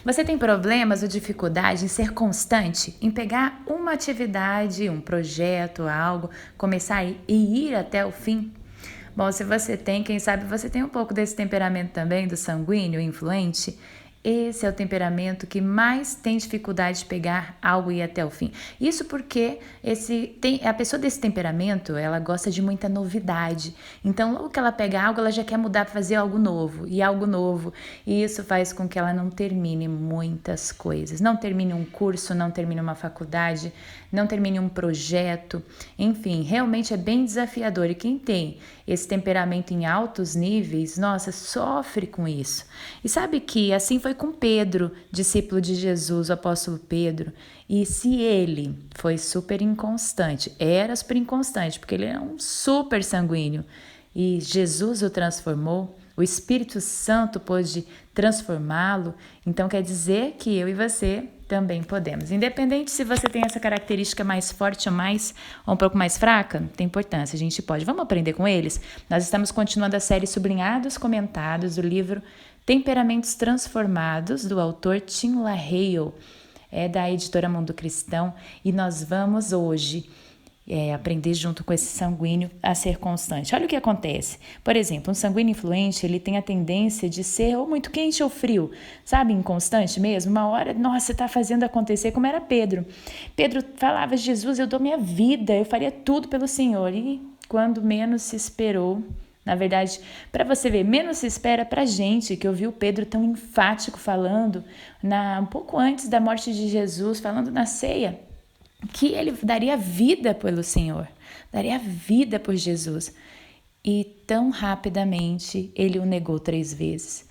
Você tem problemas ou dificuldade em ser constante, em pegar uma atividade, um projeto, algo, começar e ir até o fim? Bom, se você tem, quem sabe você tem um pouco desse temperamento também, do sanguíneo influente. Esse é o temperamento que mais tem dificuldade de pegar algo e ir até o fim. Isso porque a pessoa desse temperamento, ela gosta de muita novidade. Então, logo que ela pega algo, ela já quer mudar para fazer algo novo e algo novo. E isso faz com que ela não termine muitas coisas. Não termine um curso, não termine uma faculdade, não termine um projeto. Enfim, realmente é bem desafiador. E quem tem esse temperamento em altos níveis, nossa, sofre com isso. E sabe que assim foi com Pedro, discípulo de Jesus, o apóstolo Pedro. E se ele foi super inconstante, era super inconstante, porque ele era um super sanguíneo, e Jesus o transformou, o Espírito Santo pôde transformá-lo, então quer dizer que eu e você também podemos. Independente se você tem essa característica mais forte ou um pouco mais fraca, não tem importância, a gente pode. Vamos aprender com eles? Nós estamos continuando a série Sublinhados Comentados do livro Temperamentos Transformados, do autor Tim LaHaye, é da editora Mundo Cristão, e nós vamos hoje aprender junto com esse sanguíneo a ser constante. Olha o que acontece. Por exemplo, um sanguíneo influente, ele tem a tendência de ser ou muito quente ou frio, sabe, inconstante mesmo. Uma hora, nossa, você está fazendo acontecer, como era Pedro. Pedro falava: Jesus, eu dou minha vida, eu faria tudo pelo Senhor. E quando menos se esperou, na verdade, para você ver, menos se espera para a gente, que ouviu Pedro tão enfático falando, um pouco antes da morte de Jesus, falando na ceia, que ele daria vida pelo Senhor, daria vida por Jesus. E tão rapidamente ele o negou 3 vezes.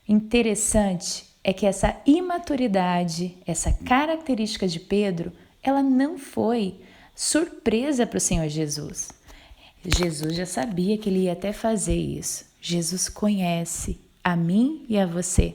Interessante é que essa imaturidade, essa característica de Pedro, ela não foi surpresa para o Senhor Jesus. Jesus já sabia que ele ia até fazer isso. Jesus conhece a mim e a você.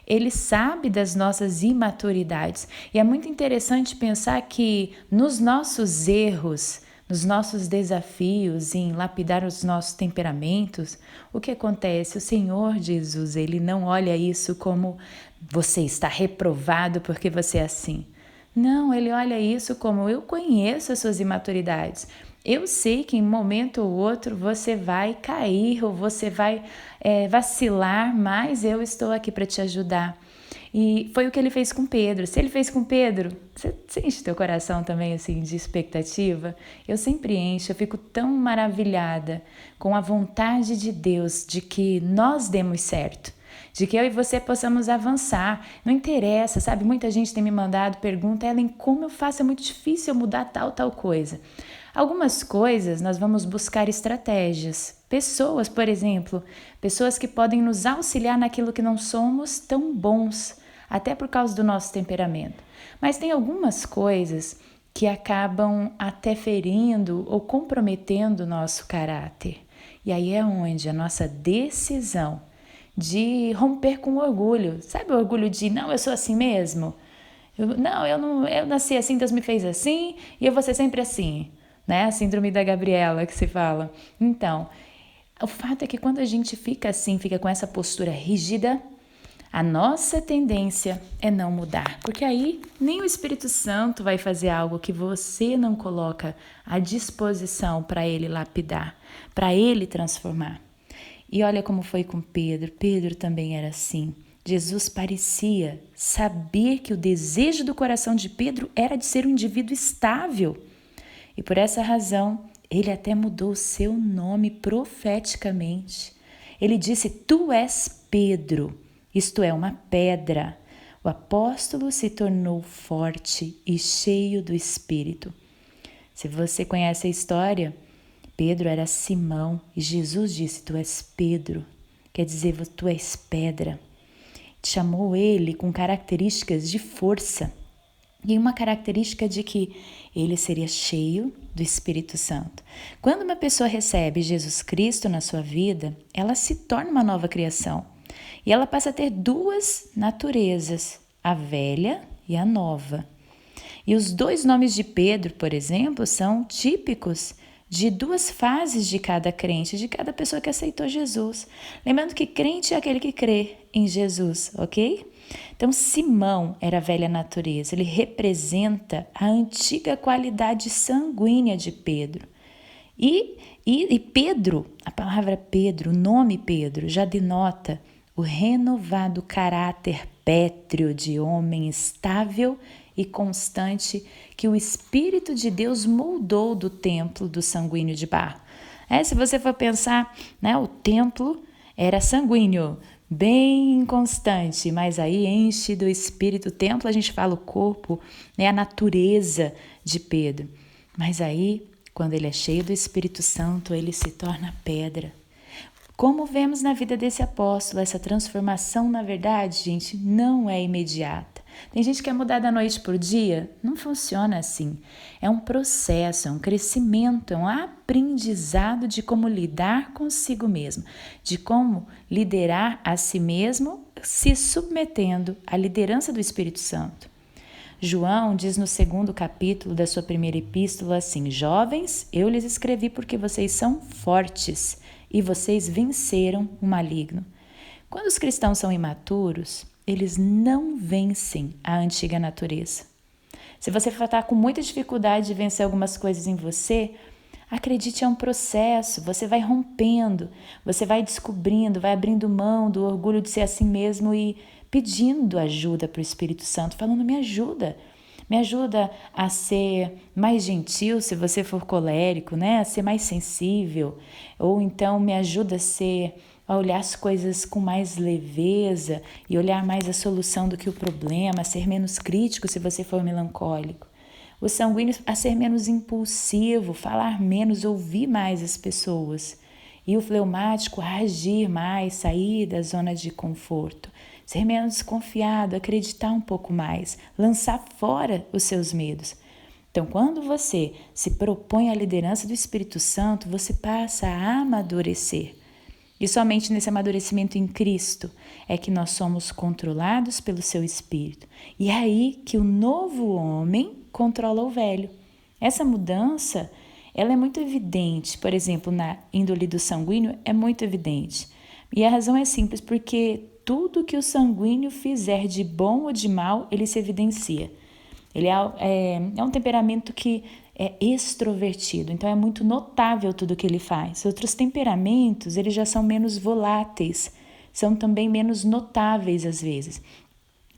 Ele sabe das nossas imaturidades. E é muito interessante pensar que nos nossos erros, nos nossos desafios em lapidar os nossos temperamentos, o que acontece? O Senhor Jesus, ele não olha isso como você está reprovado porque você é assim. Não, ele olha isso como: eu conheço as suas imaturidades. Eu sei que em um momento ou outro você vai cair ou você vai vacilar, mas eu estou aqui para te ajudar. E foi o que ele fez com Pedro. Se ele fez com Pedro, você enche teu coração também assim de expectativa? Eu sempre encho, eu fico tão maravilhada com a vontade de Deus de que nós demos certo, de que eu e você possamos avançar. Não interessa, sabe? Muita gente tem me mandado pergunta: Ellen, como eu faço? É muito difícil eu mudar tal coisa. Algumas coisas nós vamos buscar estratégias. Pessoas, por exemplo, pessoas que podem nos auxiliar naquilo que não somos tão bons, até por causa do nosso temperamento. Mas tem algumas coisas que acabam até ferindo ou comprometendo o nosso caráter. E aí é onde a nossa decisão de romper com o orgulho. Sabe o orgulho de: não, eu sou assim mesmo? Eu nasci assim, Deus me fez assim e eu vou ser sempre assim. Né? A síndrome da Gabriela que se fala. Então, o fato é que quando a gente fica assim, fica com essa postura rígida, a nossa tendência é não mudar. Porque aí nem o Espírito Santo vai fazer algo que você não coloca à disposição para ele lapidar, para ele transformar. E olha como foi com Pedro. Pedro também era assim. Jesus parecia saber que o desejo do coração de Pedro era de ser um indivíduo estável. E por essa razão, ele até mudou o seu nome profeticamente. Ele disse: tu és Pedro, isto é, uma pedra. O apóstolo se tornou forte e cheio do Espírito. Se você conhece a história, Pedro era Simão e Jesus disse: tu és Pedro, quer dizer, tu és pedra. Chamou ele com características de força. E uma característica de que ele seria cheio do Espírito Santo. Quando uma pessoa recebe Jesus Cristo na sua vida, ela se torna uma nova criação. E ela passa a ter 2 naturezas, a velha e a nova. E os 2 nomes de Pedro, por exemplo, são típicos de duas fases de cada crente, de cada pessoa que aceitou Jesus. Lembrando que crente é aquele que crê em Jesus, ok? Então, Simão era a velha natureza, ele representa a antiga qualidade sanguínea de Pedro. E Pedro, a palavra Pedro, o nome Pedro, já denota o renovado caráter pétreo de homem estável e constante que o Espírito de Deus moldou do templo do sanguíneo de barro. Se você for pensar, o templo era sanguíneo, bem constante, mas aí enche do Espírito. O templo, a gente fala o corpo, a natureza de Pedro. Mas aí, quando ele é cheio do Espírito Santo, ele se torna pedra. Como vemos na vida desse apóstolo, essa transformação, na verdade, gente, não é imediata. Tem gente que quer mudar da noite por dia, não funciona assim. É um processo, é um crescimento, é um aprendizado de como lidar consigo mesmo, de como liderar a si mesmo, se submetendo à liderança do Espírito Santo. João diz no 2º capítulo da sua primeira epístola assim: jovens, eu lhes escrevi porque vocês são fortes e vocês venceram o maligno. Quando os cristãos são imaturos, eles não vencem a antiga natureza. Se você estar com muita dificuldade de vencer algumas coisas em você, acredite, é um processo, você vai rompendo, você vai descobrindo, vai abrindo mão do orgulho de ser assim mesmo e pedindo ajuda para o Espírito Santo, falando: me ajuda a ser mais gentil se você for colérico, a ser mais sensível, ou então me ajuda a olhar as coisas com mais leveza e olhar mais a solução do que o problema, a ser menos crítico se você for melancólico. O sanguíneo a ser menos impulsivo, falar menos, ouvir mais as pessoas. E o fleumático a agir mais, sair da zona de conforto, ser menos desconfiado, acreditar um pouco mais, lançar fora os seus medos. Então, quando você se propõe à liderança do Espírito Santo, você passa a amadurecer. E somente nesse amadurecimento em Cristo é que nós somos controlados pelo seu Espírito. E é aí que o novo homem controla o velho. Essa mudança, ela é muito evidente. Por exemplo, na índole do sanguíneo é muito evidente. E a razão é simples, porque tudo que o sanguíneo fizer de bom ou de mal, ele se evidencia. Ele é um temperamento que é extrovertido, então é muito notável tudo que ele faz. Outros temperamentos, eles já são menos voláteis, são também menos notáveis às vezes.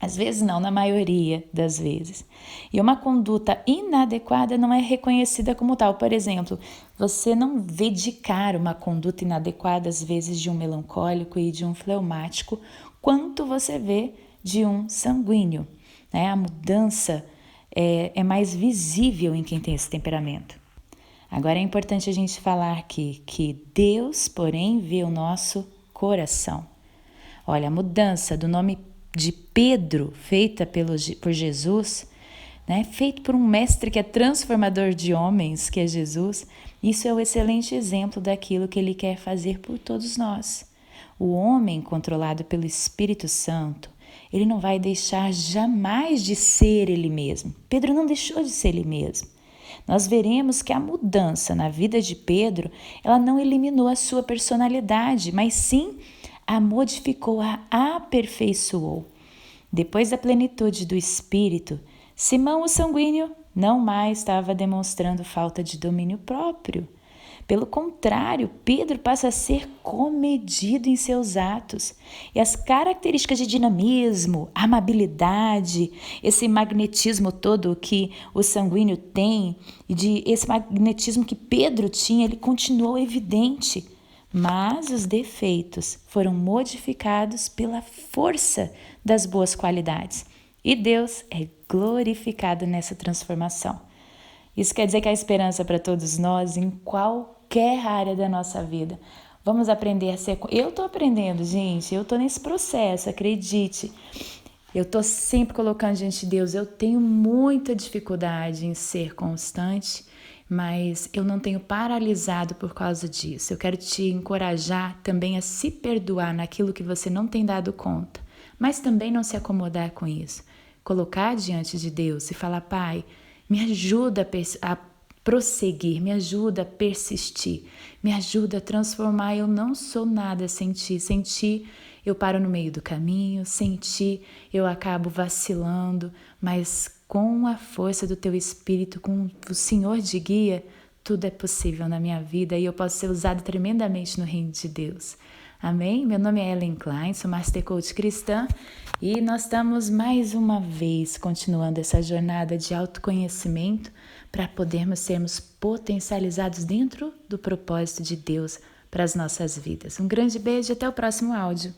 Às vezes não, na maioria das vezes. E uma conduta inadequada não é reconhecida como tal. Por exemplo, você não vê de cara uma conduta inadequada às vezes de um melancólico e de um fleumático, quanto você vê de um sanguíneo. A mudança é mais visível em quem tem esse temperamento. Agora é importante a gente falar aqui que Deus, porém, vê o nosso coração. Olha, a mudança do nome de Pedro, feita por Jesus, feito por um mestre que é transformador de homens, que é Jesus, isso é o excelente exemplo daquilo que ele quer fazer por todos nós. O homem controlado pelo Espírito Santo, ele não vai deixar jamais de ser ele mesmo. Pedro não deixou de ser ele mesmo. Nós veremos que a mudança na vida de Pedro, ela não eliminou a sua personalidade, mas sim a modificou, a aperfeiçoou. Depois da plenitude do Espírito, Simão o sanguíneo não mais estava demonstrando falta de domínio próprio. Pelo contrário, Pedro passa a ser comedido em seus atos. E as características de dinamismo, amabilidade, esse magnetismo todo que o sanguíneo tem, e esse magnetismo que Pedro tinha, ele continuou evidente. Mas os defeitos foram modificados pela força das boas qualidades. E Deus é glorificado nessa transformação. Isso quer dizer que há esperança para todos nós em qualquer área da nossa vida. Vamos aprender a ser... Eu estou aprendendo, gente. Eu estou nesse processo, acredite. Eu estou sempre colocando diante de Deus. Eu tenho muita dificuldade em ser constante, mas eu não tenho paralisado por causa disso. Eu quero te encorajar também a se perdoar naquilo que você não tem dado conta, mas também não se acomodar com isso. Colocar diante de Deus e falar: Pai, me ajuda a prosseguir, me ajuda a persistir, me ajuda a transformar. Eu não sou nada sem ti. Sem ti eu paro no meio do caminho, sem ti eu acabo vacilando, mas com a força do teu Espírito, com o Senhor de guia, tudo é possível na minha vida e eu posso ser usada tremendamente no reino de Deus. Amém? Meu nome é Ellen Klein, sou Master Coach cristã e nós estamos mais uma vez continuando essa jornada de autoconhecimento para podermos sermos potencializados dentro do propósito de Deus para as nossas vidas. Um grande beijo e até o próximo áudio.